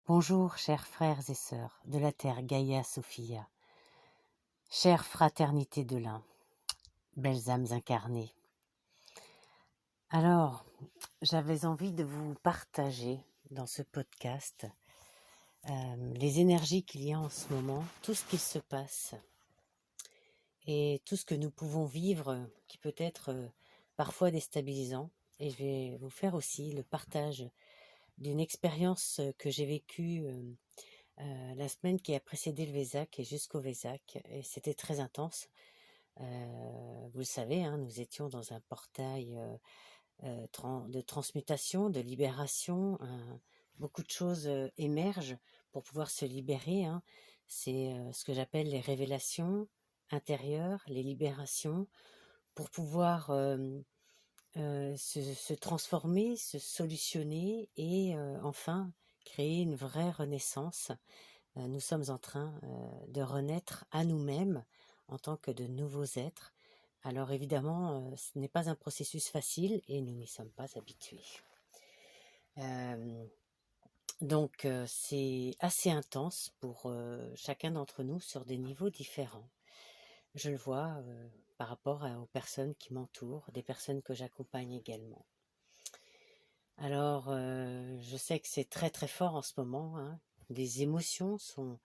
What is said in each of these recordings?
Bonjour, chers frères et sœurs de la terre Gaïa Sophia, chère fraternité de l'un, belles âmes incarnées. Alors, j'avais envie de vous partager dans ce podcast les énergies qu'il y a en ce moment, tout ce qui se passe et tout ce que nous pouvons vivre qui peut être parfois déstabilisant. Et je vais vous faire aussi le partage d'une expérience que j'ai vécue la semaine qui a précédé le Vésac et jusqu'au Vésac, et c'était très intense. Vous le savez, hein, nous étions dans un portail de transmutation, de libération. Beaucoup de choses émergent pour pouvoir se libérer. Hein. C'est ce que j'appelle les révélations intérieures, les libérations, pour pouvoir se transformer, se solutionner et enfin créer une vraie renaissance. Nous sommes en train de renaître à nous-mêmes en tant que de nouveaux êtres. Alors évidemment, ce n'est pas un processus facile et nous n'y sommes pas habitués. Donc c'est assez intense pour chacun d'entre nous sur des niveaux différents. Je le vois par rapport aux personnes qui m'entourent, des personnes que j'accompagne également. Alors je sais que c'est très très fort en ce moment, hein. Les émotions sont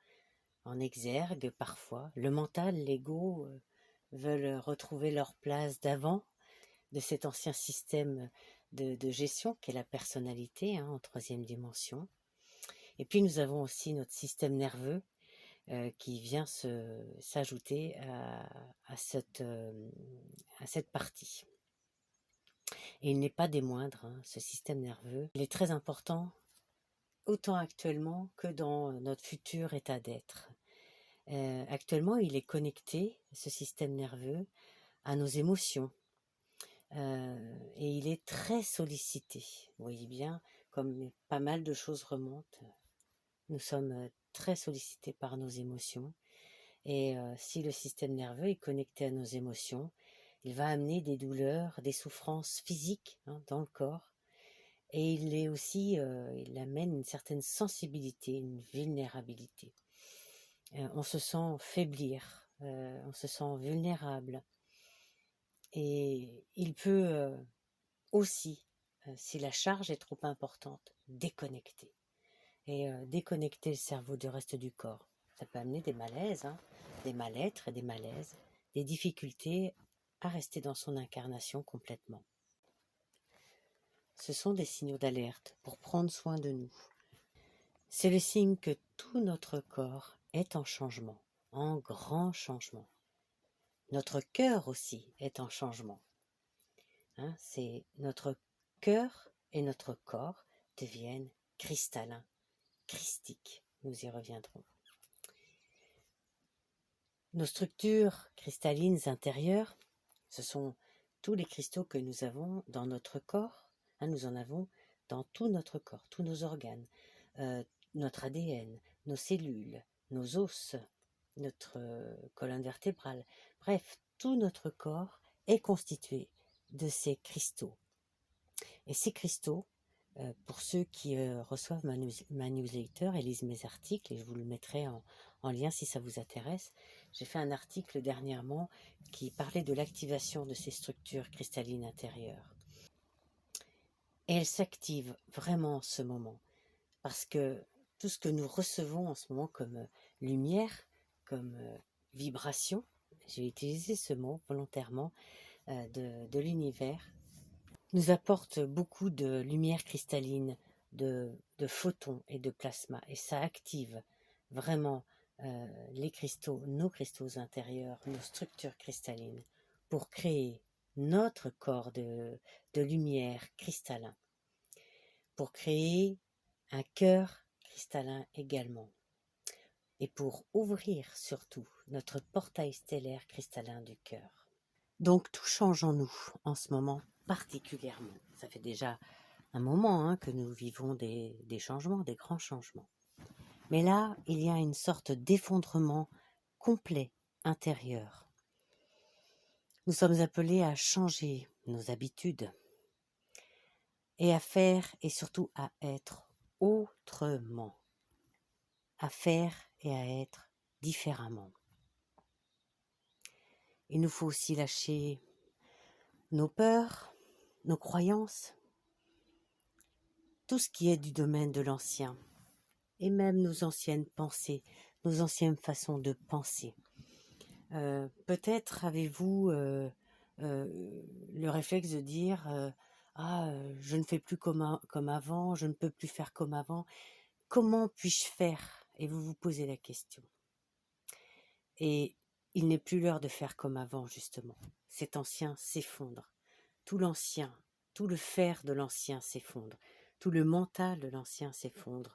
en exergue parfois. Le mental, l'ego veulent retrouver leur place d'avant, de cet ancien système de gestion qu'est la personnalité, hein, en troisième dimension. Et puis nous avons aussi notre système nerveux qui vient s'ajouter à cette partie. Et il n'est pas des moindres, hein, ce système nerveux. Il est très important, autant actuellement que dans notre futur état d'être. Actuellement, il est connecté, ce système nerveux, à nos émotions. Et il est très sollicité. Vous voyez bien, comme pas mal de choses remontent, nous sommes très sollicités par nos émotions. Et si le système nerveux est connecté à nos émotions, il va amener des douleurs, des souffrances physiques, hein, dans le corps. Et il est aussi, il amène une certaine sensibilité, une vulnérabilité. On se sent faiblir, on se sent vulnérable. Et il peut aussi, si la charge est trop importante, déconnecter. Et déconnecter le cerveau du reste du corps. Ça peut amener des malaises, hein, des mal-être et des malaises, des difficultés à rester dans son incarnation complètement. Ce sont des signaux d'alerte pour prendre soin de nous. C'est le signe que tout notre corps est en changement, en grand changement. Notre cœur aussi est en changement. Hein, c'est notre cœur et notre corps deviennent cristallins, christiques. Nous y reviendrons. Nos structures cristallines intérieures, ce sont tous les cristaux que nous avons dans notre corps. Hein, nous en avons dans tout notre corps, tous nos organes, notre ADN, nos cellules, nos os, notre colonne vertébrale. Bref, tout notre corps est constitué de ces cristaux. Et ces cristaux, pour ceux qui reçoivent ma newsletter et lisent mes articles, et je vous le mettrai en lien si ça vous intéresse, j'ai fait un article dernièrement qui parlait de l'activation de ces structures cristallines intérieures. Et elles s'activent vraiment en ce moment, parce que tout ce que nous recevons en ce moment comme lumière, comme vibration, j'ai utilisé ce mot volontairement, de l'univers, nous apporte beaucoup de lumière cristalline, de photons et de plasma, et ça active vraiment les cristaux, nos cristaux intérieurs, nos structures cristallines, pour créer notre corps de lumière cristallin, pour créer un cœur cristallin également, et pour ouvrir surtout notre portail stellaire cristallin du cœur. Donc tout change en nous en ce moment particulièrement. Ça fait déjà un moment, hein, que nous vivons des changements, des grands changements. Mais là, il y a une sorte d'effondrement complet intérieur. Nous sommes appelés à changer nos habitudes et à faire et surtout à être autrement. à faire et à être différemment. Il nous faut aussi lâcher nos peurs, nos croyances, tout ce qui est du domaine de l'ancien, et même nos anciennes pensées, nos anciennes façons de penser. Peut-être avez-vous le réflexe de dire je ne fais plus comme avant, je ne peux plus faire comme avant. Comment puis-je faire? Et vous vous posez la question. Et il n'est plus l'heure de faire comme avant, justement. Cet ancien s'effondre. Tout l'ancien, tout le faire de l'ancien s'effondre. Tout le mental de l'ancien s'effondre.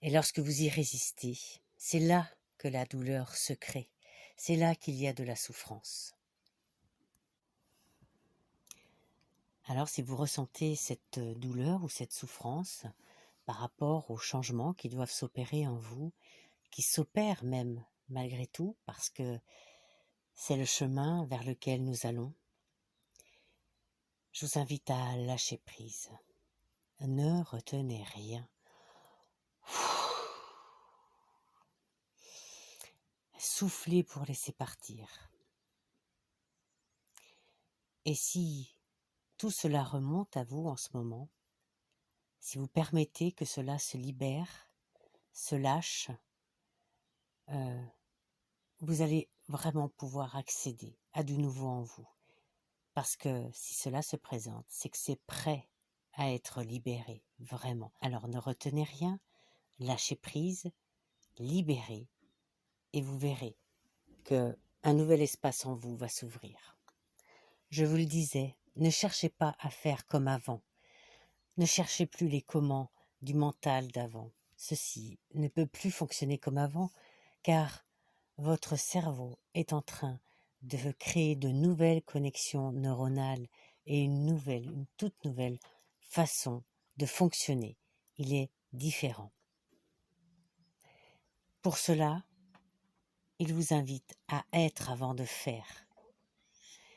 Et lorsque vous y résistez, c'est là que la douleur se crée. C'est là qu'il y a de la souffrance. Alors si vous ressentez cette douleur ou cette souffrance par rapport aux changements qui doivent s'opérer en vous, qui s'opèrent même malgré tout, parce que c'est le chemin vers lequel nous allons, je vous invite à lâcher prise. Ne retenez rien. Soufflez pour laisser partir. Et si tout cela remonte à vous en ce moment, si vous permettez que cela se libère, se lâche, vous allez vraiment pouvoir accéder à du nouveau en vous. Parce que si cela se présente, c'est que c'est prêt à être libéré, vraiment. Alors ne retenez rien, lâchez prise, libérez, et vous verrez que un nouvel espace en vous va s'ouvrir. Je vous le disais, ne cherchez pas à faire comme avant. Ne cherchez plus les comment du mental d'avant. Ceci ne peut plus fonctionner comme avant, car votre cerveau est en train de créer de nouvelles connexions neuronales et une toute nouvelle façon de fonctionner. Il est différent. Pour cela, il vous invite à être avant de faire,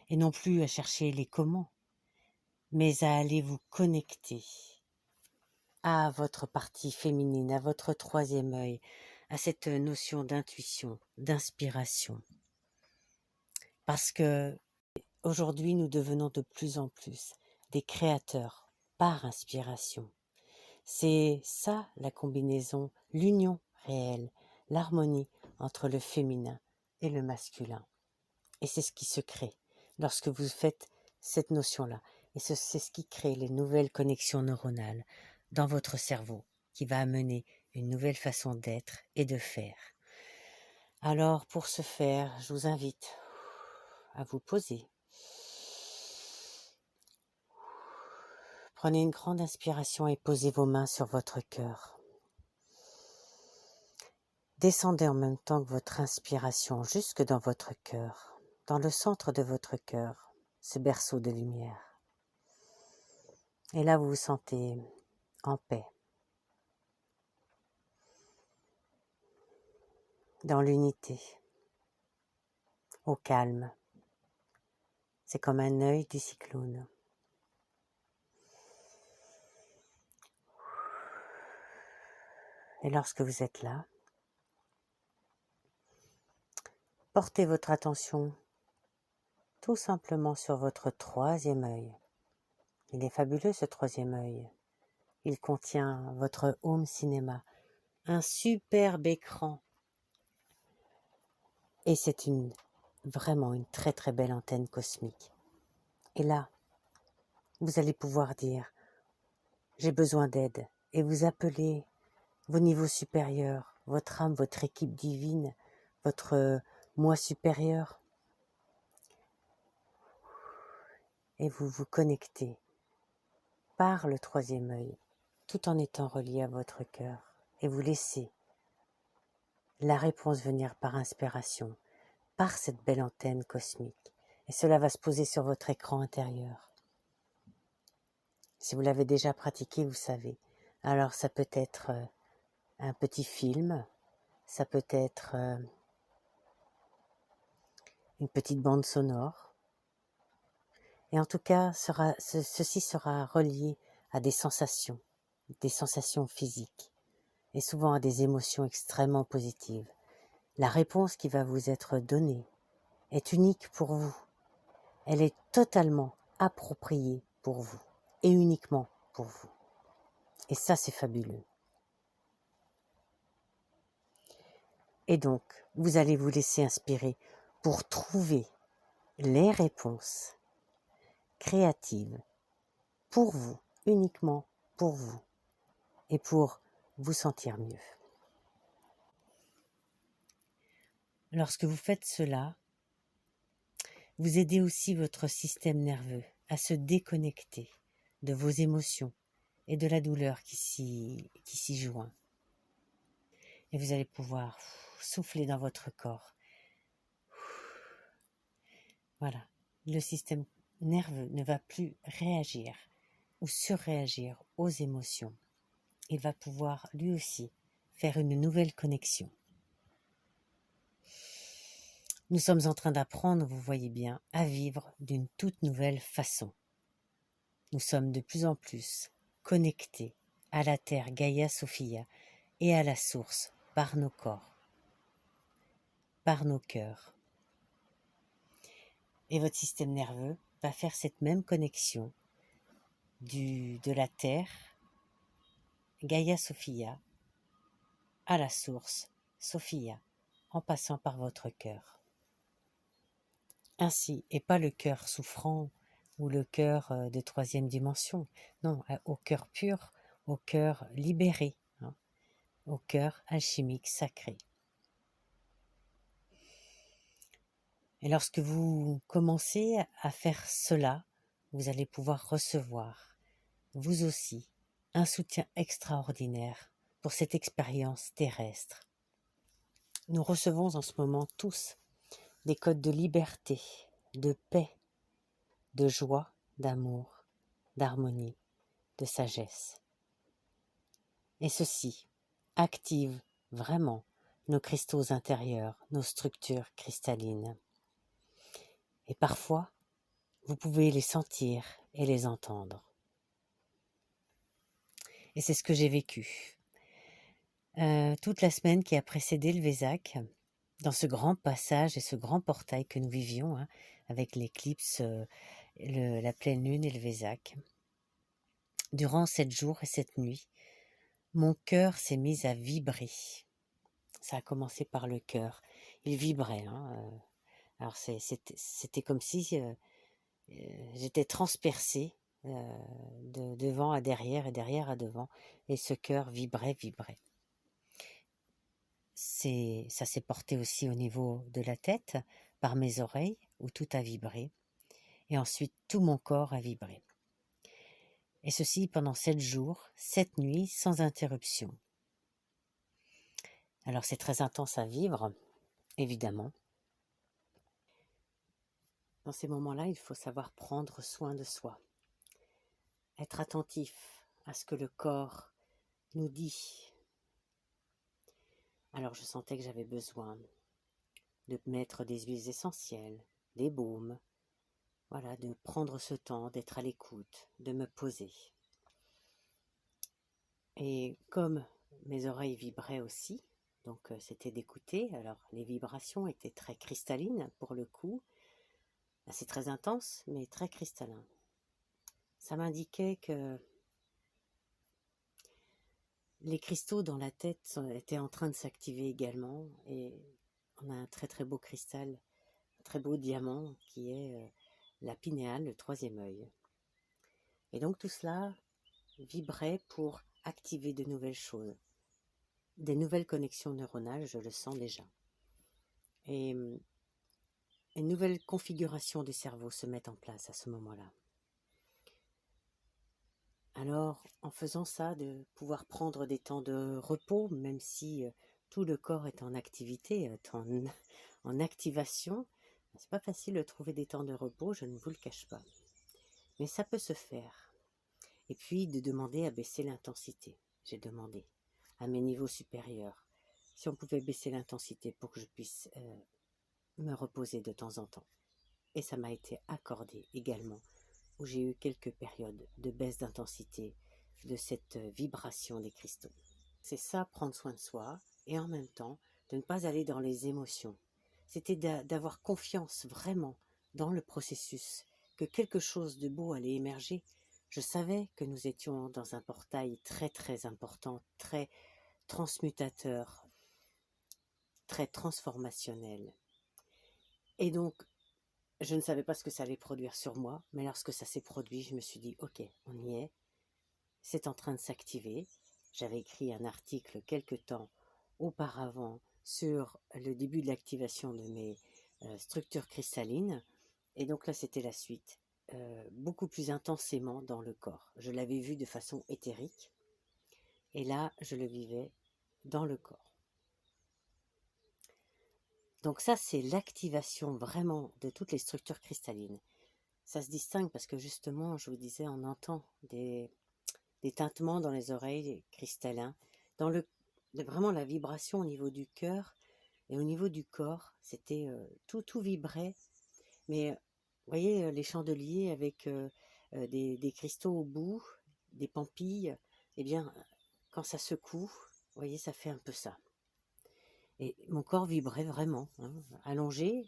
et non plus à chercher les comment, mais à aller vous connecter à votre partie féminine, à votre troisième œil, à cette notion d'intuition, d'inspiration. Parce que aujourd'hui, nous devenons de plus en plus des créateurs par inspiration. C'est ça la combinaison, l'union réelle, l'harmonie entre le féminin et le masculin. Et c'est ce qui se crée lorsque vous faites cette notion-là. Et c'est ce qui crée les nouvelles connexions neuronales dans votre cerveau, qui va amener une nouvelle façon d'être et de faire. Alors, pour ce faire, je vous invite à vous poser. Prenez une grande inspiration et posez vos mains sur votre cœur. Descendez en même temps que votre inspiration jusque dans votre cœur, dans le centre de votre cœur, ce berceau de lumière. Et là, vous vous sentez en paix, dans l'unité, au calme. C'est comme un œil du cyclone. Et lorsque vous êtes là, portez votre attention tout simplement sur votre troisième œil. Il est fabuleux ce troisième œil. Il contient votre home cinéma, un superbe écran. Et c'est vraiment une très très belle antenne cosmique. Et là, vous allez pouvoir dire « J'ai besoin d'aide » et vous appelez vos niveaux supérieurs, votre âme, votre équipe divine, votre moi supérieur. Et vous vous connectez par le troisième œil, tout en étant relié à votre cœur. Et vous laissez la réponse venir par inspiration, par cette belle antenne cosmique. Et cela va se poser sur votre écran intérieur. Si vous l'avez déjà pratiqué, vous savez. Alors ça peut être un petit film, ça peut être une petite bande sonore. Et en tout cas, ceci sera relié à des sensations physiques. et souvent à des émotions extrêmement positives. La réponse qui va vous être donnée est unique pour vous. Elle est totalement appropriée pour vous et uniquement pour vous. Et ça, c'est fabuleux. Et donc, vous allez vous laisser inspirer pour trouver les réponses créatives pour vous, uniquement pour vous, et pour vous sentir mieux. Lorsque vous faites cela, vous aidez aussi votre système nerveux à se déconnecter de vos émotions et de la douleur qui s'y joint. Et vous allez pouvoir souffler dans votre corps. Voilà, le système nerveux ne va plus réagir ou surréagir aux émotions. Il va pouvoir lui aussi faire une nouvelle connexion. Nous sommes en train d'apprendre, vous voyez bien, à vivre d'une toute nouvelle façon. Nous sommes de plus en plus connectés à la Terre Gaïa Sophia et à la source par nos corps, par nos cœurs. Et votre système nerveux va faire cette même connexion de la Terre Gaïa Sophia à la source Sophia en passant par votre cœur. Ainsi, et pas le cœur souffrant ou le cœur de troisième dimension, non, au cœur pur, au cœur libéré, hein, au cœur alchimique sacré. Et lorsque vous commencez à faire cela, vous allez pouvoir recevoir, vous aussi, un soutien extraordinaire pour cette expérience terrestre. Nous recevons en ce moment tous des codes de liberté, de paix, de joie, d'amour, d'harmonie, de sagesse. Et ceci active vraiment nos cristaux intérieurs, nos structures cristallines. Et parfois, vous pouvez les sentir et les entendre. Et c'est ce que j'ai vécu. Toute la semaine qui a précédé le Vésac, dans ce grand passage et ce grand portail que nous vivions, hein, avec l'éclipse, la pleine lune et le Vésac, durant 7 jours et 7 nuits, mon cœur s'est mis à vibrer. Ça a commencé par le cœur. Il vibrait. Hein, alors c'était comme si j'étais transpercée de devant à derrière et derrière à devant. Et ce cœur vibrait. Ça s'est porté aussi au niveau de la tête, par mes oreilles, où tout a vibré. Et ensuite, tout mon corps a vibré. Et ceci pendant 7 jours, 7 nuits, sans interruption. Alors c'est très intense à vivre, évidemment. Dans ces moments-là, il faut savoir prendre soin de soi. Être attentif à ce que le corps nous dit. Alors je sentais que j'avais besoin de mettre des huiles essentielles, des baumes, voilà, de prendre ce temps, d'être à l'écoute, de me poser. Et comme mes oreilles vibraient aussi, donc c'était d'écouter, alors les vibrations étaient très cristallines pour le coup, c'est très intense mais très cristallin. Ça m'indiquait que les cristaux dans la tête étaient en train de s'activer également, et on a un très très beau cristal, un très beau diamant qui est la pinéale, le troisième œil. Et donc tout cela vibrait pour activer de nouvelles choses, des nouvelles connexions neuronales, je le sens déjà. Et une nouvelle configuration du cerveau se met en place à ce moment-là. Alors, en faisant ça, de pouvoir prendre des temps de repos, même si tout le corps est en activité, en activation, c'est pas facile de trouver des temps de repos, je ne vous le cache pas. Mais ça peut se faire. Et puis de demander à baisser l'intensité. J'ai demandé à mes niveaux supérieurs si on pouvait baisser l'intensité pour que je puisse me reposer de temps en temps. Et ça m'a été accordé également, où j'ai eu quelques périodes de baisse d'intensité de cette vibration des cristaux. C'est ça, prendre soin de soi, et en même temps, de ne pas aller dans les émotions. C'était d'avoir confiance vraiment dans le processus, que quelque chose de beau allait émerger. Je savais que nous étions dans un portail très très important, très transmutateur, très transformationnel. Et donc, je ne savais pas ce que ça allait produire sur moi, mais lorsque ça s'est produit, je me suis dit, ok, on y est, c'est en train de s'activer. J'avais écrit un article quelque temps auparavant sur le début de l'activation de mes structures cristallines, et donc là c'était la suite, beaucoup plus intensément dans le corps. Je l'avais vu de façon éthérique, et là je le vivais dans le corps. Donc ça, c'est l'activation vraiment de toutes les structures cristallines. Ça se distingue parce que justement, je vous disais, on entend des tintements dans les oreilles cristallins, dans vraiment la vibration au niveau du cœur et au niveau du corps. C'était tout vibrait, mais vous voyez les chandeliers avec des cristaux au bout, des pampilles, eh bien, quand ça secoue, vous voyez, ça fait un peu ça. Et mon corps vibrait vraiment, hein. Allongé,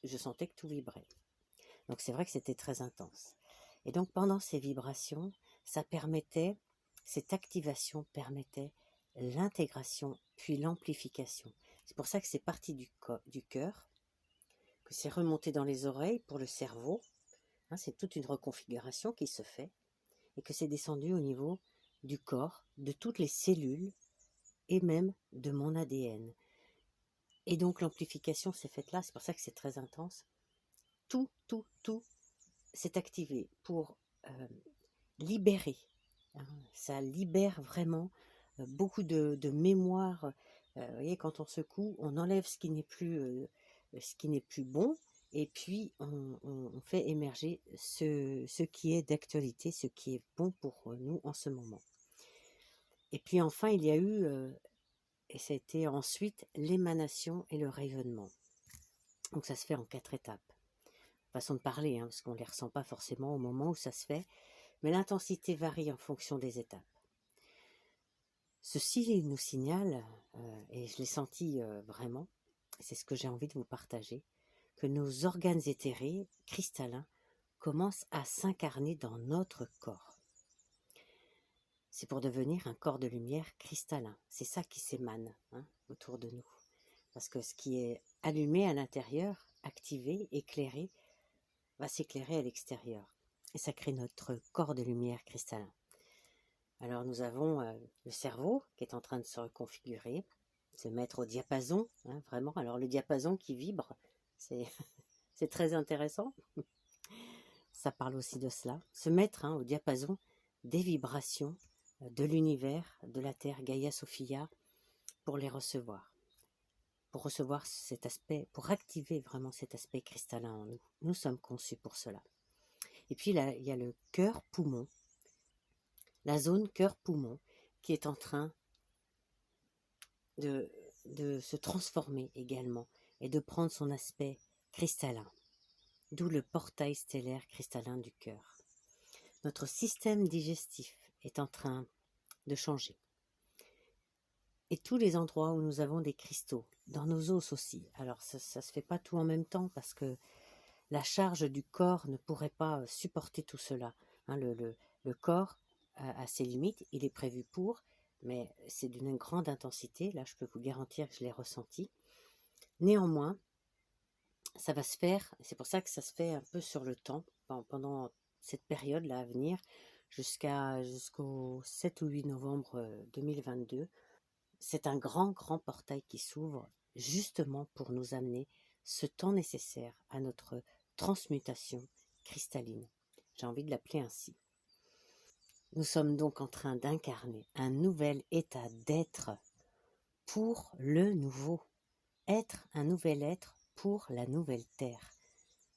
je sentais que tout vibrait. Donc c'est vrai que c'était très intense. Et donc pendant ces vibrations, cette activation permettait l'intégration puis l'amplification. C'est pour ça que c'est parti du cœur, que c'est remonté dans les oreilles pour le cerveau, hein, c'est toute une reconfiguration qui se fait, et que c'est descendu au niveau du corps, de toutes les cellules, et même de mon ADN. Et donc l'amplification s'est faite là, c'est pour ça que c'est très intense. Tout s'est activé pour libérer. Hein. Ça libère vraiment beaucoup de mémoire. Vous voyez, quand on secoue, on enlève ce qui n'est plus bon, et puis on fait émerger ce qui est d'actualité, ce qui est bon pour nous en ce moment. Et puis enfin, il y a eu, et ça a été ensuite l'émanation et le rayonnement. Donc ça se fait en 4 étapes. Façon de parler, hein, parce qu'on ne les ressent pas forcément au moment où ça se fait, mais l'intensité varie en fonction des étapes. Ceci nous signale, et je l'ai senti vraiment, c'est ce que j'ai envie de vous partager, que nos organes éthérés, cristallins, commencent à s'incarner dans notre corps. C'est pour devenir un corps de lumière cristallin. C'est ça qui s'émane, hein, autour de nous. Parce que ce qui est allumé à l'intérieur, activé, éclairé, va s'éclairer à l'extérieur. Et ça crée notre corps de lumière cristallin. Alors nous avons le cerveau qui est en train de se reconfigurer, se mettre au diapason, hein, vraiment. Alors le diapason qui vibre, c'est c'est très intéressant. Ça parle aussi de cela. Se mettre, hein, au diapason des vibrations de l'univers, de la Terre, Gaïa Sophia, pour les recevoir. Pour recevoir cet aspect, pour activer vraiment cet aspect cristallin en nous. Nous sommes conçus pour cela. Et puis là, il y a le cœur-poumon, la zone cœur-poumon, qui est en train de se transformer également et de prendre son aspect cristallin, d'où le portail stellaire cristallin du cœur. Notre système digestif est en train de changer. Et tous les endroits où nous avons des cristaux, dans nos os aussi. Alors ça se fait pas tout en même temps parce que la charge du corps ne pourrait pas supporter tout cela. Hein, le corps a ses limites, il est prévu pour, mais c'est d'une grande intensité. Là, je peux vous garantir que je l'ai ressenti. Néanmoins, ça va se faire, c'est pour ça que ça se fait un peu sur le temps, pendant cette période-là à venir, jusqu'au 7 ou 8 novembre 2022. C'est un grand portail qui s'ouvre justement pour nous amener ce temps nécessaire à notre transmutation cristalline. J'ai envie de l'appeler ainsi. Nous sommes donc en train d'incarner un nouvel état d'être pour le nouveau. Être un nouvel être pour la nouvelle terre.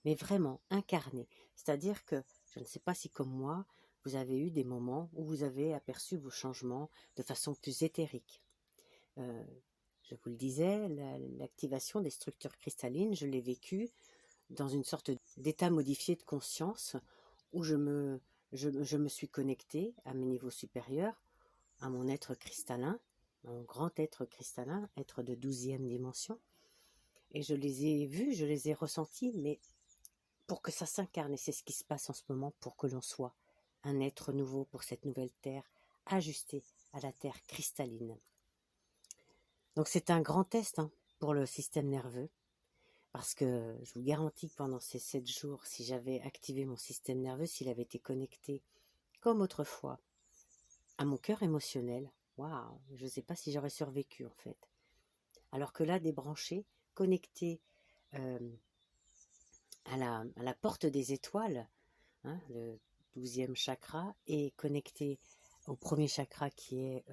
Mais vraiment incarné. C'est-à-dire que, je ne sais pas si comme moi, vous avez eu des moments où vous avez aperçu vos changements de façon plus éthérique. Je vous le disais, l'activation des structures cristallines, je l'ai vécue dans une sorte d'état modifié de conscience où je me suis connectée à mes niveaux supérieurs, à mon être cristallin, un grand être cristallin, être de 12e dimension, et je les ai vus, je les ai ressentis, mais pour que ça s'incarne, et c'est ce qui se passe en ce moment, pour que l'on soit un être nouveau pour cette nouvelle Terre, ajusté à la Terre cristalline. Donc c'est un grand test pour le système nerveux, parce que je vous garantis que pendant ces 7 jours, si j'avais activé mon système nerveux, s'il avait été connecté comme autrefois à mon cœur émotionnel, waouh, je ne sais pas si j'aurais survécu en fait. Alors que là, débranché, connecté euh, à la porte des étoiles, le 12e chakra, et connecté au premier chakra qui est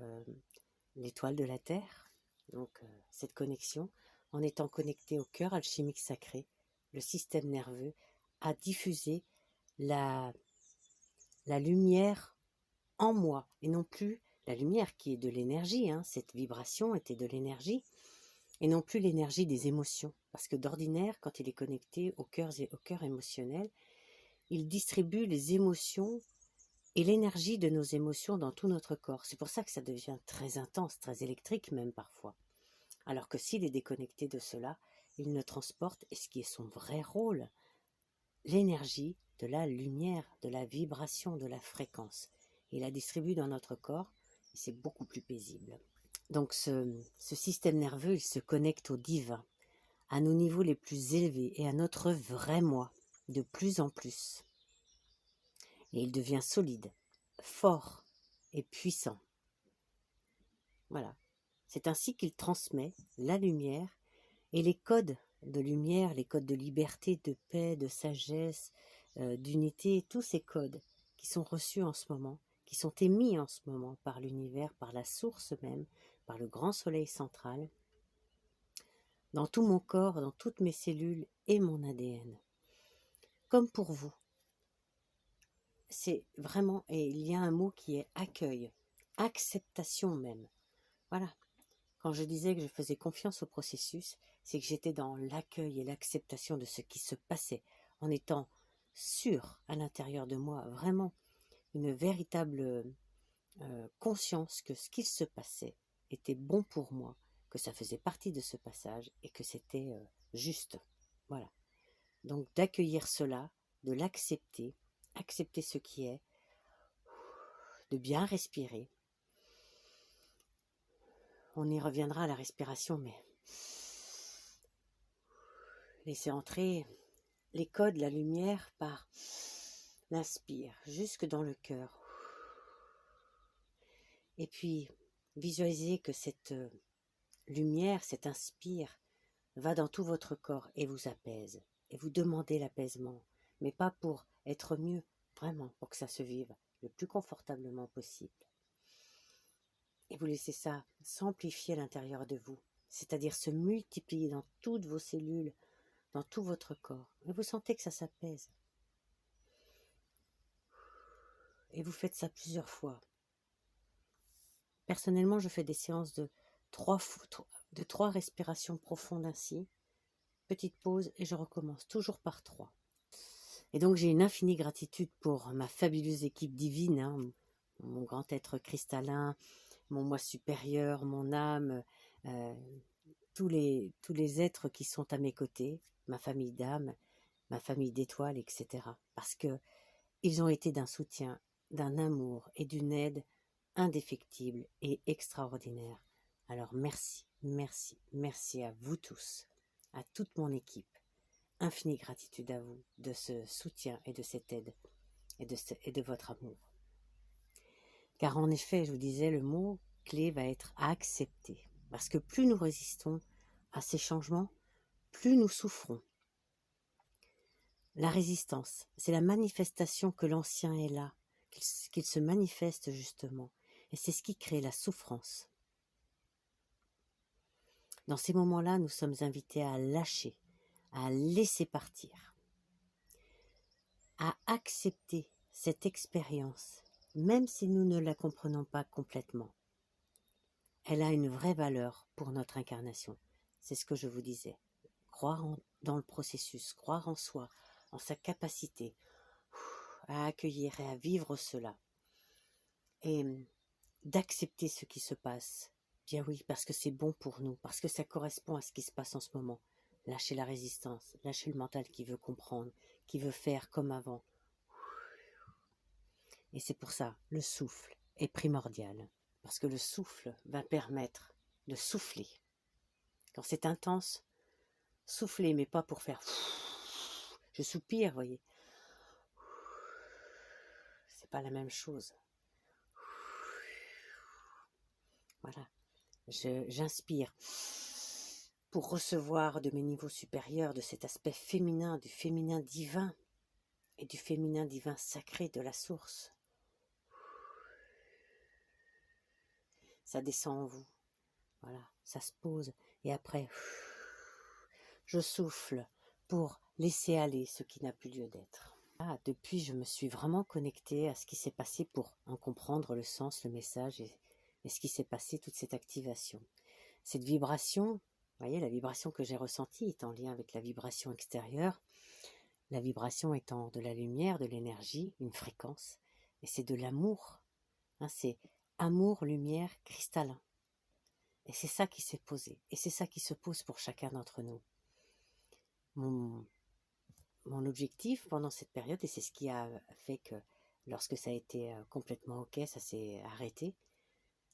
l'étoile de la Terre. Donc cette connexion, en étant connecté au cœur alchimique sacré, le système nerveux a diffusé la lumière en moi, et non plus la lumière qui est de l'énergie, cette vibration était de l'énergie, et non plus l'énergie des émotions. Parce que d'ordinaire, quand il est connecté au cœur émotionnel, il distribue les émotions et l'énergie de nos émotions dans tout notre corps. C'est pour ça que ça devient très intense, très électrique même parfois. Alors que s'il est déconnecté de cela, il ne transporte, et ce qui est son vrai rôle, l'énergie de la lumière, de la vibration, de la fréquence. Il la distribue dans notre corps, et c'est beaucoup plus paisible. Donc ce système nerveux, il se connecte au divin, à nos niveaux les plus élevés et à notre vrai moi, de plus en plus. Et il devient solide, fort et puissant. Voilà. C'est ainsi qu'il transmet la lumière et les codes de lumière, les codes de liberté, de paix, de sagesse, d'unité, tous ces codes qui sont reçus en ce moment, qui sont émis en ce moment par l'univers, par la source même, par le grand soleil central, dans tout mon corps, dans toutes mes cellules et mon ADN. Comme pour vous. C'est vraiment, et il y a un mot qui est accueil, acceptation même. Voilà. Quand je disais que je faisais confiance au processus, c'est que j'étais dans l'accueil et l'acceptation de ce qui se passait, en étant sûre à l'intérieur de moi, vraiment une véritable conscience que ce qu'il se passait était bon pour moi, que ça faisait partie de ce passage et que c'était juste. Voilà. Donc d'accueillir cela, de l'accepter, accepter ce qui est, de bien respirer. On y reviendra à la respiration, mais laisser entrer les codes, la lumière par l'inspire, jusque dans le cœur. Et puis, visualisez que cette lumière, cet inspire, va dans tout votre corps et vous apaise. Et vous demandez l'apaisement, mais pas pour être mieux, vraiment pour que ça se vive le plus confortablement possible. Et vous laissez ça s'amplifier à l'intérieur de vous, c'est-à-dire se multiplier dans toutes vos cellules, dans tout votre corps. Et vous sentez que ça s'apaise. Et vous faites ça plusieurs fois. Personnellement, je fais des séances de 3 respirations profondes ainsi. Petite pause et je recommence, toujours par 3. Et donc j'ai une infinie gratitude pour ma fabuleuse équipe divine, mon grand être cristallin, mon moi supérieur, mon âme, tous les êtres qui sont à mes côtés, ma famille d'âmes, ma famille d'étoiles, etc. Parce que ils ont été d'un soutien, d'un amour et d'une aide indéfectible et extraordinaire. Alors merci, merci, merci à vous tous, à toute mon équipe. Infinie gratitude à vous de ce soutien et de cette aide et de votre amour. Car en effet, je vous disais, le mot clé va être accepter. Parce que plus nous résistons à ces changements, plus nous souffrons. La résistance, c'est la manifestation que l'ancien est là, qu'il se manifeste justement. Et c'est ce qui crée la souffrance. Dans ces moments-là, nous sommes invités à lâcher, à laisser partir, à accepter cette expérience, même si nous ne la comprenons pas complètement. Elle a une vraie valeur pour notre incarnation. C'est ce que je vous disais. Croire dans le processus, croire en soi, en sa capacité à accueillir et à vivre cela. Et d'accepter ce qui se passe Bien oui, parce que c'est bon pour nous, parce que ça correspond à ce qui se passe en ce moment. Lâcher la résistance, lâcher le mental qui veut comprendre, qui veut faire comme avant. Et c'est pour ça, le souffle est primordial, parce que le souffle va permettre de souffler. Quand c'est intense, souffler, mais pas pour faire... Je soupire, vous voyez. C'est pas la même chose. Voilà. J'inspire pour recevoir de mes niveaux supérieurs, de cet aspect féminin, du féminin divin et du féminin divin sacré de la source. Ça descend en vous. Voilà, ça se pose. Et après, je souffle pour laisser aller ce qui n'a plus lieu d'être. Ah, depuis, je me suis vraiment connectée à ce qui s'est passé pour en comprendre le sens, le message et ce qui s'est passé, toute cette activation. Cette vibration, vous voyez, la vibration que j'ai ressentie est en lien avec la vibration extérieure. La vibration étant de la lumière, de l'énergie, une fréquence. Et c'est de l'amour. Hein, c'est amour, lumière, cristallin. Et c'est ça qui s'est posé. Et c'est ça qui se pose pour chacun d'entre nous. Mon objectif pendant cette période, et c'est ce qui a fait que lorsque ça a été complètement ok, ça s'est arrêté,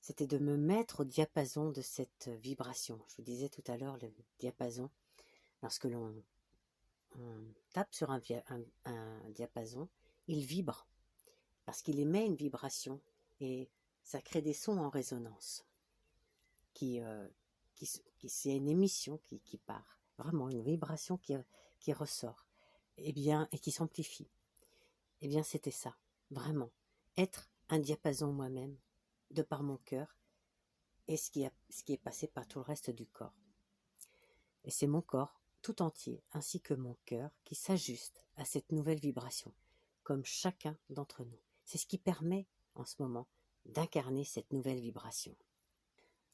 c'était de me mettre au diapason de cette vibration. Je vous disais tout à l'heure, le diapason, lorsque l'on tape sur un diapason, il vibre, parce qu'il émet une vibration, et ça crée des sons en résonance, c'est une émission qui part, vraiment une vibration qui ressort, et qui s'amplifie. Eh bien, c'était ça, vraiment, être un diapason moi-même, de par mon cœur, et ce qui est passé par tout le reste du corps. Et c'est mon corps tout entier, ainsi que mon cœur, qui s'ajuste à cette nouvelle vibration, comme chacun d'entre nous. C'est ce qui permet, en ce moment, d'incarner cette nouvelle vibration.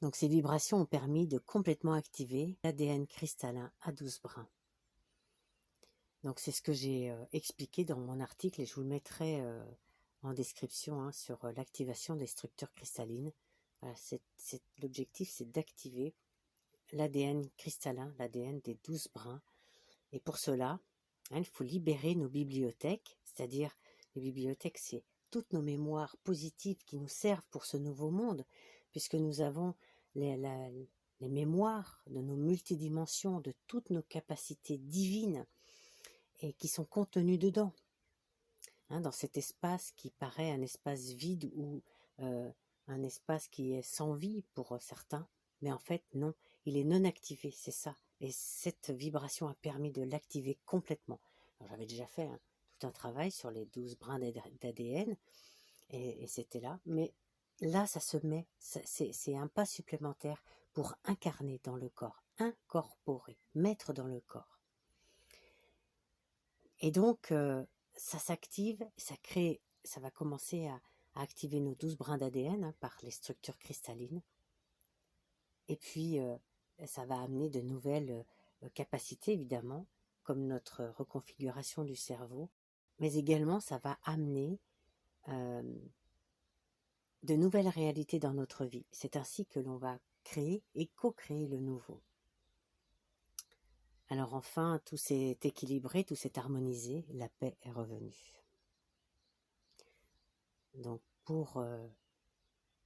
Donc ces vibrations ont permis de complètement activer l'ADN cristallin à 12 brins. Donc c'est ce que j'ai expliqué dans mon article, et je vous le mettrai en description sur l'activation des structures cristallines. Voilà, l'objectif, c'est d'activer l'ADN cristallin, l'ADN des 12 brins. Et pour cela, il faut libérer nos bibliothèques, c'est-à-dire les bibliothèques, c'est toutes nos mémoires positives qui nous servent pour ce nouveau monde, puisque nous avons les mémoires de nos multidimensions, de toutes nos capacités divines, et qui sont contenues dedans. Dans cet espace qui paraît un espace vide ou un espace qui est sans vie pour certains, mais en fait non, il est non activé, c'est ça. Et cette vibration a permis de l'activer complètement. Alors, j'avais déjà fait tout un travail sur les 12 brins d'ADN, et c'était là, mais là ça se met, c'est un pas supplémentaire pour incarner dans le corps, incorporer, mettre dans le corps. Et donc ça s'active, ça va commencer à activer nos 12 brins d'ADN par les structures cristallines. Et puis, ça va amener de nouvelles capacités, évidemment, comme notre reconfiguration du cerveau. Mais également, ça va amener de nouvelles réalités dans notre vie. C'est ainsi que l'on va créer et co-créer le nouveau. Alors enfin, tout s'est équilibré, tout s'est harmonisé, la paix est revenue. Donc pour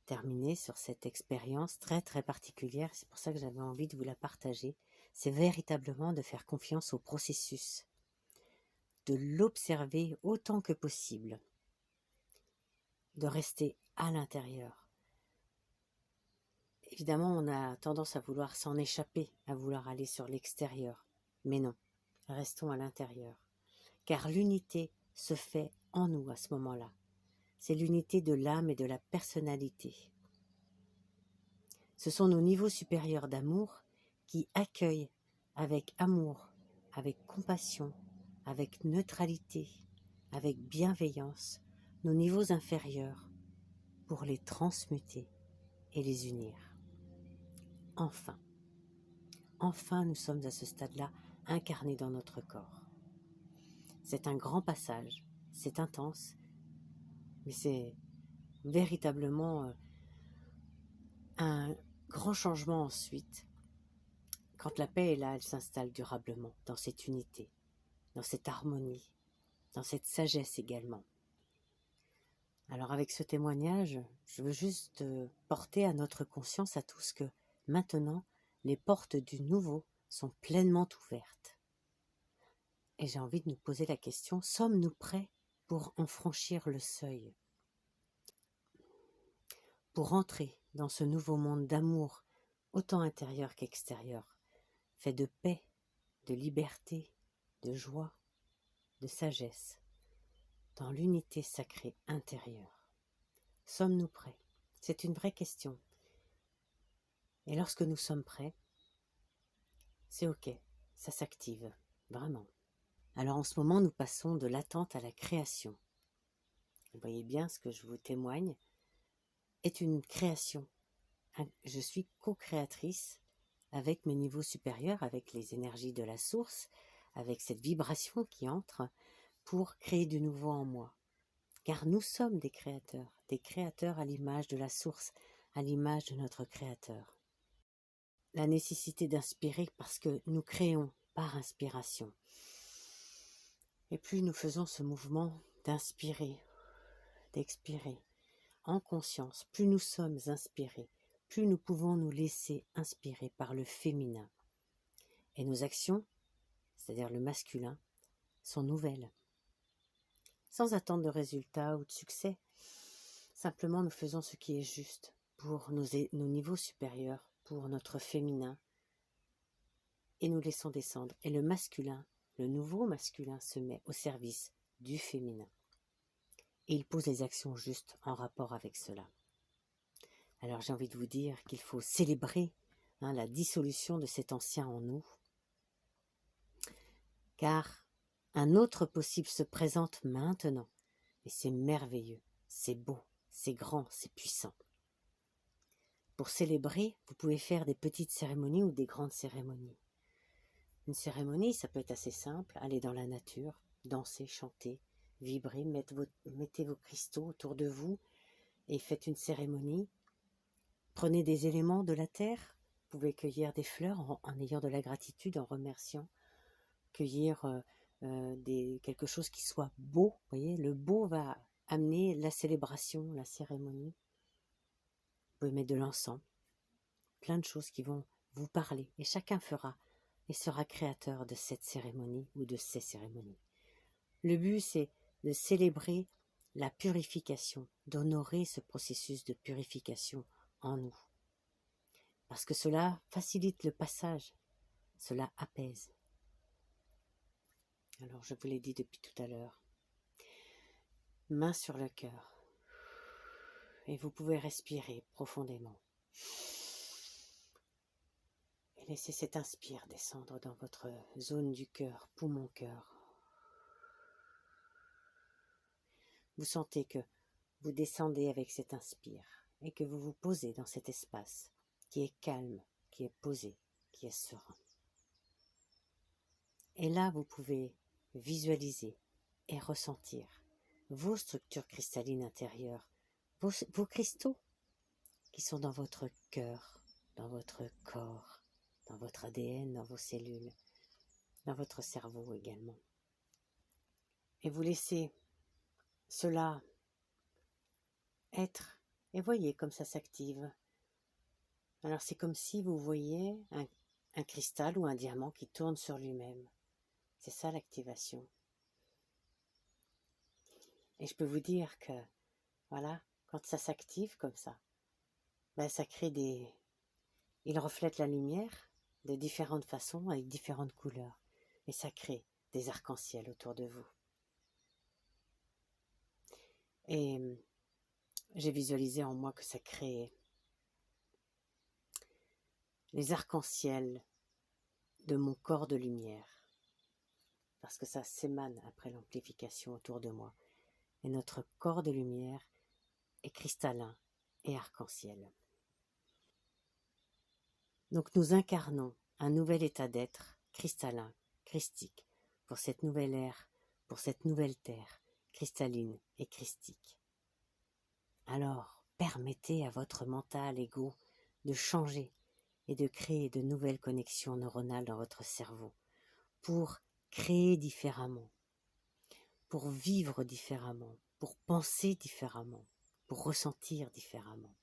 terminer sur cette expérience très très particulière, c'est pour ça que j'avais envie de vous la partager, c'est véritablement de faire confiance au processus, de l'observer autant que possible, de rester à l'intérieur. Évidemment, on a tendance à vouloir s'en échapper, à vouloir aller sur l'extérieur, mais non, restons à l'intérieur, car l'unité se fait en nous à ce moment-là. C'est l'unité de l'âme et de la personnalité. Ce sont nos niveaux supérieurs d'amour qui accueillent avec amour, avec compassion, avec neutralité, avec bienveillance, nos niveaux inférieurs pour les transmuter et les unir. Enfin nous sommes à ce stade-là incarnés dans notre corps. C'est un grand passage, c'est intense, mais c'est véritablement grand changement ensuite, quand la paix est là, elle s'installe durablement dans cette unité, dans cette harmonie, dans cette sagesse également. Alors avec ce témoignage, je veux juste porter à notre conscience à tous que maintenant, les portes du nouveau sont pleinement ouvertes. Et j'ai envie de nous poser la question, sommes-nous prêts pour en franchir le seuil? Pour entrer dans ce nouveau monde d'amour, autant intérieur qu'extérieur, fait de paix, de liberté, de joie, de sagesse, dans l'unité sacrée intérieure. Sommes-nous prêts? C'est une vraie question. Et lorsque nous sommes prêts, c'est ok, ça s'active, vraiment. Alors en ce moment, nous passons de l'attente à la création. Vous voyez bien, ce que je vous témoigne est une création. Je suis co-créatrice avec mes niveaux supérieurs, avec les énergies de la source, avec cette vibration qui entre pour créer du nouveau en moi. Car nous sommes des créateurs à l'image de la source, à l'image de notre créateur. La nécessité d'inspirer parce que nous créons par inspiration. Et plus nous faisons ce mouvement d'inspirer, d'expirer en conscience, plus nous sommes inspirés, plus nous pouvons nous laisser inspirer par le féminin. Et nos actions, c'est-à-dire le masculin, sont nouvelles. Sans attendre de résultats ou de succès, simplement nous faisons ce qui est juste pour nos niveaux supérieurs, pour notre féminin, et nous laissons descendre. Et le masculin, le nouveau masculin se met au service du féminin. Et il pose les actions justes en rapport avec cela. Alors j'ai envie de vous dire qu'il faut célébrer la dissolution de cet ancien en nous, car un autre possible se présente maintenant, et c'est merveilleux, c'est beau, c'est grand, c'est puissant. Pour célébrer, vous pouvez faire des petites cérémonies ou des grandes cérémonies. Une cérémonie, ça peut être assez simple, aller dans la nature, danser, chanter, vibrer, mettez vos cristaux autour de vous et faites une cérémonie. Prenez des éléments de la terre, vous pouvez cueillir des fleurs en ayant de la gratitude, en remerciant, cueillir quelque chose qui soit beau. Vous voyez, le beau va amener la célébration, la cérémonie. Vous pouvez mettre de l'encens, plein de choses qui vont vous parler et chacun fera et sera créateur de cette cérémonie ou de ces cérémonies. Le but, c'est de célébrer la purification, d'honorer ce processus de purification en nous. Parce que cela facilite le passage, cela apaise. Alors je vous l'ai dit depuis tout à l'heure, main sur le cœur, et vous pouvez respirer profondément. Et laissez cet inspire descendre dans votre zone du cœur, poumon-cœur. Vous sentez que vous descendez avec cet inspire et que vous vous posez dans cet espace qui est calme, qui est posé, qui est serein. Et là, vous pouvez visualiser et ressentir vos structures cristallines intérieures, vos cristaux qui sont dans votre cœur, dans votre corps, dans votre ADN, dans vos cellules, dans votre cerveau également. Et vous laissez cela être, et voyez comme ça s'active. Alors c'est comme si vous voyiez un cristal ou un diamant qui tourne sur lui-même. C'est ça l'activation. Et je peux vous dire que, voilà, quand ça s'active comme ça, ça crée il reflète la lumière de différentes façons, avec différentes couleurs. Et ça crée des arcs-en-ciel autour de vous. Et j'ai visualisé en moi que ça crée les arcs-en-ciel de mon corps de lumière. Parce que ça s'émane après l'amplification autour de moi. Et notre corps de lumière est cristallin et arc-en-ciel. Donc nous incarnons un nouvel état d'être cristallin, christique, pour cette nouvelle ère, pour cette nouvelle terre, cristalline et christique. Alors, permettez à votre mental ego de changer et de créer de nouvelles connexions neuronales dans votre cerveau pour créer différemment, pour vivre différemment, pour penser différemment, pour ressentir différemment,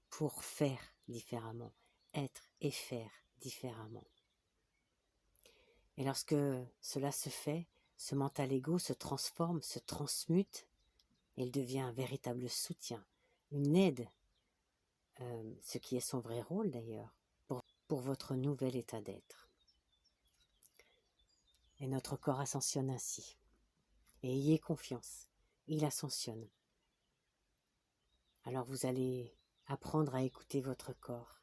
pour faire différemment, être et faire différemment. Et lorsque cela se fait, ce mental ego se transforme, se transmute, et il devient un véritable soutien, une aide, ce qui est son vrai rôle d'ailleurs, pour votre nouvel état d'être. Et notre corps ascensionne ainsi. Et ayez confiance, il ascensionne. Alors vous allez apprendre à écouter votre corps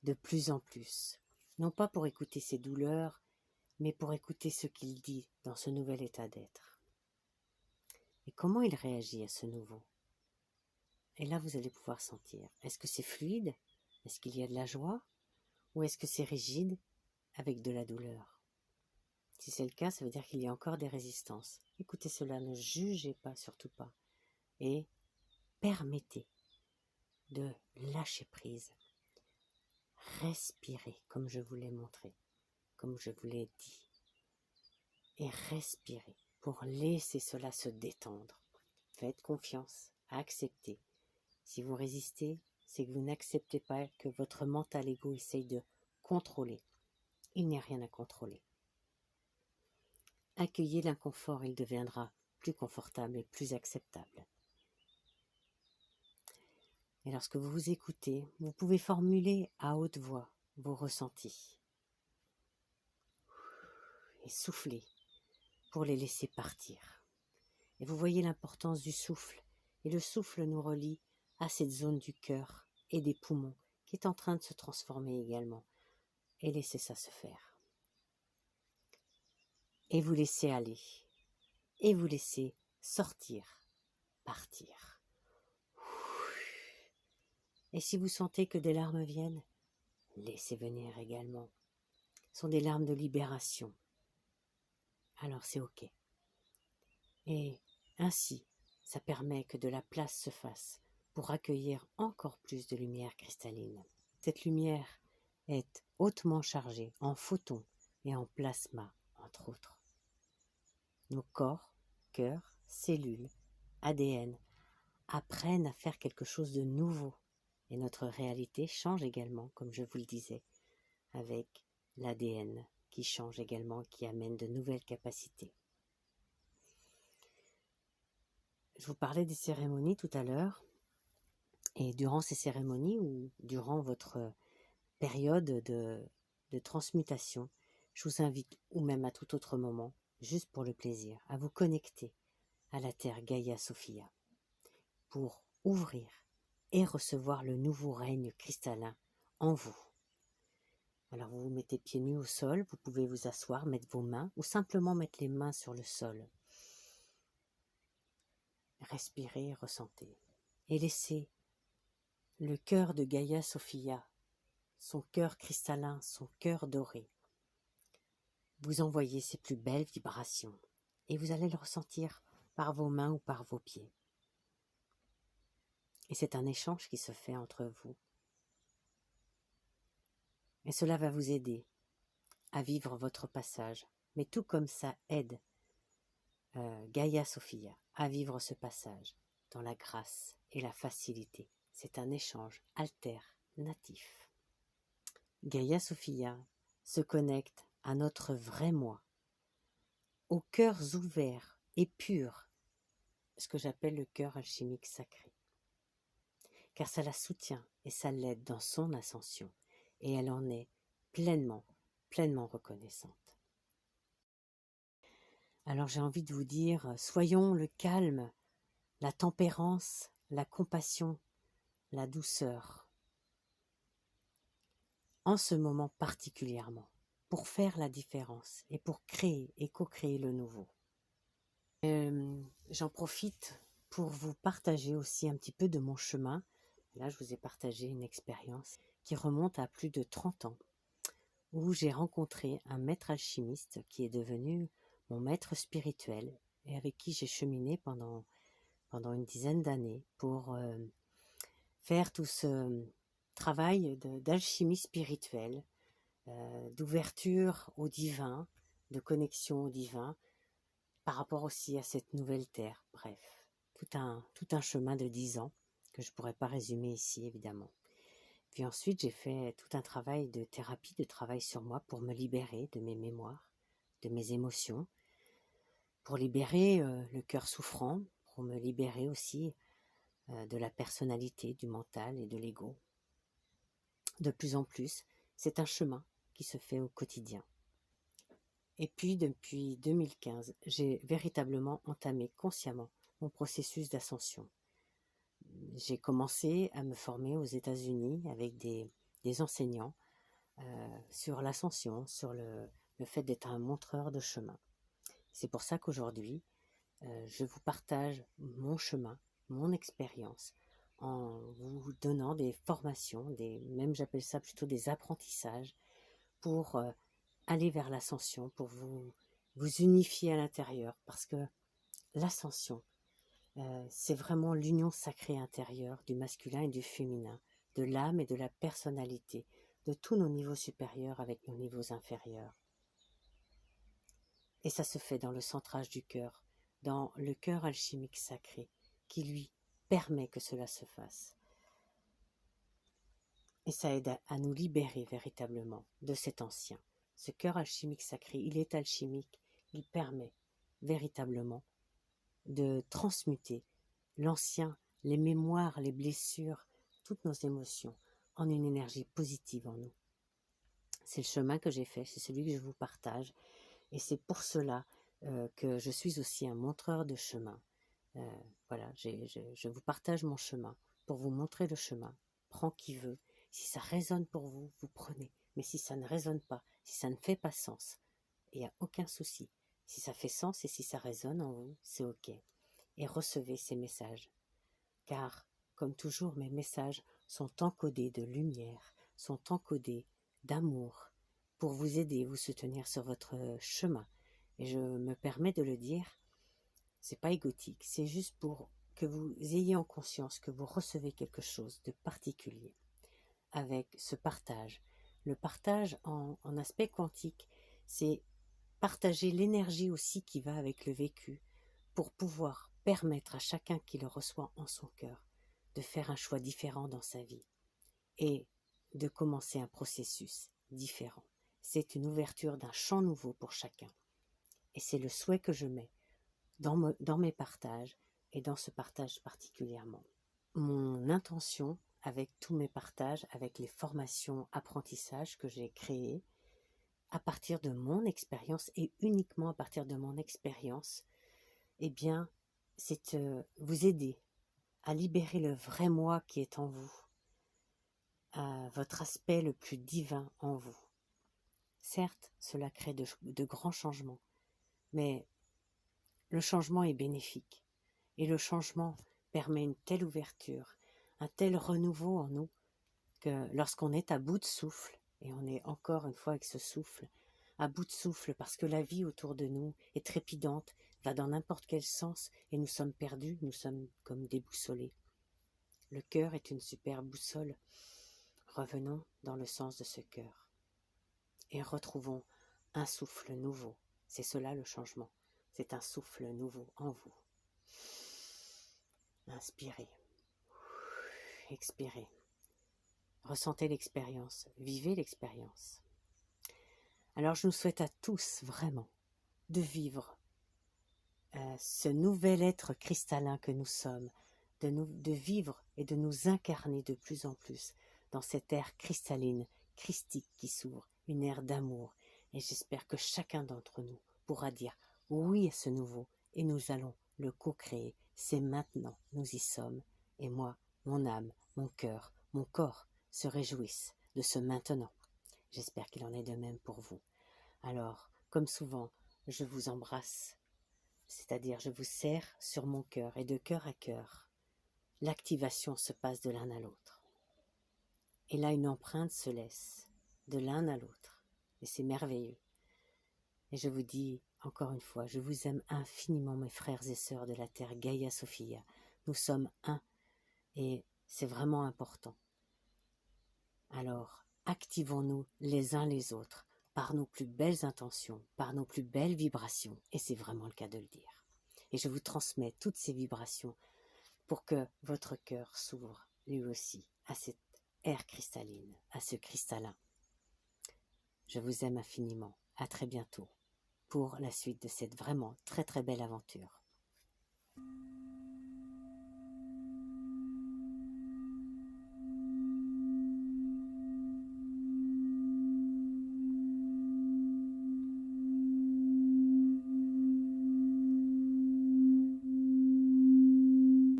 de plus en plus, non pas pour écouter ses douleurs, mais pour écouter ce qu'il dit dans ce nouvel état d'être. Et comment il réagit à ce nouveau. Et là, vous allez pouvoir sentir, est-ce que c'est fluide? Est-ce qu'il y a de la joie? Ou est-ce que c'est rigide avec de la douleur? Si c'est le cas, ça veut dire qu'il y a encore des résistances. Écoutez cela, ne jugez pas, surtout pas. Et permettez de lâcher prise. Respirez, comme je vous l'ai montré, comme je vous l'ai dit. Et respirez pour laisser cela se détendre. Faites confiance, acceptez. Si vous résistez, c'est que vous n'acceptez pas que votre mental ego essaye de contrôler. Il n'y a rien à contrôler. Accueillez l'inconfort, il deviendra plus confortable et plus acceptable. Et lorsque vous vous écoutez, vous pouvez formuler à haute voix vos ressentis. Et souffler pour les laisser partir. Et vous voyez l'importance du souffle. Et le souffle nous relie à cette zone du cœur et des poumons qui est en train de se transformer également. Et laissez ça se faire. Et vous laissez aller. Et vous laissez sortir, partir. Et si vous sentez que des larmes viennent, laissez venir également. Ce sont des larmes de libération. Alors c'est ok. Et ainsi, ça permet que de la place se fasse pour accueillir encore plus de lumière cristalline. Cette lumière est hautement chargée en photons et en plasma, entre autres. Nos corps, cœurs, cellules, ADN apprennent à faire quelque chose de nouveau. Et notre réalité change également, comme je vous le disais, avec l'ADN qui change également, qui amène de nouvelles capacités. Je vous parlais des cérémonies tout à l'heure, et durant ces cérémonies ou durant votre période de transmutation, je vous invite, ou même à tout autre moment, juste pour le plaisir, à vous connecter à la Terre Gaïa Sophia, pour ouvrir et recevoir le nouveau règne cristallin en vous. Alors vous vous mettez pieds nus au sol, vous pouvez vous asseoir, mettre vos mains, ou simplement mettre les mains sur le sol. Respirez, ressentez. Et laissez le cœur de Gaïa Sophia, son cœur cristallin, son cœur doré, vous envoyer ses plus belles vibrations. Et vous allez le ressentir par vos mains ou par vos pieds. Et c'est un échange qui se fait entre vous. Et cela va vous aider à vivre votre passage. Mais tout comme ça aide Gaïa Sophia à vivre ce passage dans la grâce et la facilité. C'est un échange alternatif. Gaïa Sophia se connecte à notre vrai moi, aux cœurs ouverts et purs, ce que j'appelle le cœur alchimique sacré. Car ça la soutient et ça l'aide dans son ascension, et elle en est pleinement reconnaissante. Alors j'ai envie de vous dire, soyons le calme, la tempérance, la compassion, la douceur, en ce moment particulièrement, pour faire la différence et pour créer et co-créer le nouveau. J'en profite pour vous partager aussi un petit peu de mon chemin. Là, je vous ai partagé une expérience qui remonte à plus de 30 ans, où j'ai rencontré un maître alchimiste qui est devenu mon maître spirituel et avec qui j'ai cheminé pendant une dizaine d'années pour faire tout ce travail d'alchimie spirituelle, d'ouverture au divin, de connexion au divin, par rapport aussi à cette nouvelle terre. Bref, tout un chemin de 10 ans que je ne pourrais pas résumer ici, évidemment. Puis ensuite, j'ai fait tout un travail de thérapie, de travail sur moi pour me libérer de mes mémoires, de mes émotions, pour libérer le cœur souffrant, pour me libérer aussi de la personnalité, du mental et de l'ego. De plus en plus, c'est un chemin qui se fait au quotidien. Et puis, depuis 2015, j'ai véritablement entamé consciemment mon processus d'ascension. J'ai commencé à me former aux États-Unis avec des enseignants sur l'ascension, sur le fait d'être un montreur de chemin. C'est pour ça qu'aujourd'hui, je vous partage mon chemin, mon expérience, en vous donnant des formations, même j'appelle ça plutôt des apprentissages, pour aller vers l'ascension, pour vous unifier à l'intérieur, parce que l'ascension, c'est vraiment l'union sacrée intérieure du masculin et du féminin, de l'âme et de la personnalité, de tous nos niveaux supérieurs avec nos niveaux inférieurs. Et ça se fait dans le centrage du cœur, dans le cœur alchimique sacré, qui lui permet que cela se fasse. Et ça aide à nous libérer véritablement de cet ancien. Ce cœur alchimique sacré, il est alchimique, il permet véritablement de transmuter l'ancien, les mémoires, les blessures, toutes nos émotions, en une énergie positive en nous. C'est le chemin que j'ai fait, c'est celui que je vous partage, et c'est pour cela que je suis aussi un montreur de chemin. Voilà, je vous partage mon chemin pour vous montrer le chemin. Prends qui veut. Si ça résonne pour vous, vous prenez. Mais si ça ne résonne pas, si ça ne fait pas sens, il n'y a aucun souci. Si ça fait sens et si ça résonne en vous, c'est OK. Et recevez ces messages. Car, comme toujours, mes messages sont encodés de lumière, sont encodés d'amour, pour vous aider, vous soutenir sur votre chemin. Et je me permets de le dire, c'est pas égotique, c'est juste pour que vous ayez en conscience que vous recevez quelque chose de particulier avec ce partage. Le partage en aspect quantique, c'est partager l'énergie aussi qui va avec le vécu pour pouvoir permettre à chacun qui le reçoit en son cœur de faire un choix différent dans sa vie et de commencer un processus différent. C'est une ouverture d'un champ nouveau pour chacun. Et c'est le souhait que je mets dans mes partages et dans ce partage particulièrement. Mon intention avec tous mes partages, avec les formations apprentissages que j'ai créées, à partir de mon expérience et uniquement à partir de mon expérience, eh bien, c'est vous aider à libérer le vrai moi qui est en vous, à votre aspect le plus divin en vous. Certes, cela crée de grands changements, mais le changement est bénéfique et le changement permet une telle ouverture, un tel renouveau en nous que lorsqu'on est à bout de souffle, et on est encore une fois avec ce souffle, à bout de souffle parce que la vie autour de nous est trépidante, va dans n'importe quel sens et nous sommes perdus, nous sommes comme déboussolés. Le cœur est une super boussole. Revenons dans le sens de ce cœur et retrouvons un souffle nouveau. C'est cela le changement. C'est un souffle nouveau en vous. Inspirez. Expirez. Ressentez l'expérience. Vivez l'expérience. Alors je nous souhaite à tous vraiment de vivre ce nouvel être cristallin que nous sommes, de vivre et de nous incarner de plus en plus dans cette ère cristalline, christique qui s'ouvre, une ère d'amour. Et j'espère que chacun d'entre nous pourra dire oui à ce nouveau et nous allons le co-créer. C'est maintenant, nous y sommes. Et moi, mon âme, mon cœur, mon corps se réjouissent de ce maintenant. J'espère qu'il en est de même pour vous. Alors, comme souvent, je vous embrasse, c'est-à-dire je vous serre sur mon cœur et de cœur à cœur. L'activation se passe de l'un à l'autre. Et là, une empreinte se laisse de l'un à l'autre. Et c'est merveilleux. Et je vous dis, encore une fois, je vous aime infiniment, mes frères et sœurs de la Terre, Gaïa Sophia. Nous sommes un. Et c'est vraiment important. Alors, activons-nous les uns les autres par nos plus belles intentions, par nos plus belles vibrations, et c'est vraiment le cas de le dire. Et je vous transmets toutes ces vibrations pour que votre cœur s'ouvre lui aussi à cette air cristalline, à ce cristallin. Je vous aime infiniment. À très bientôt pour la suite de cette vraiment très très belle aventure.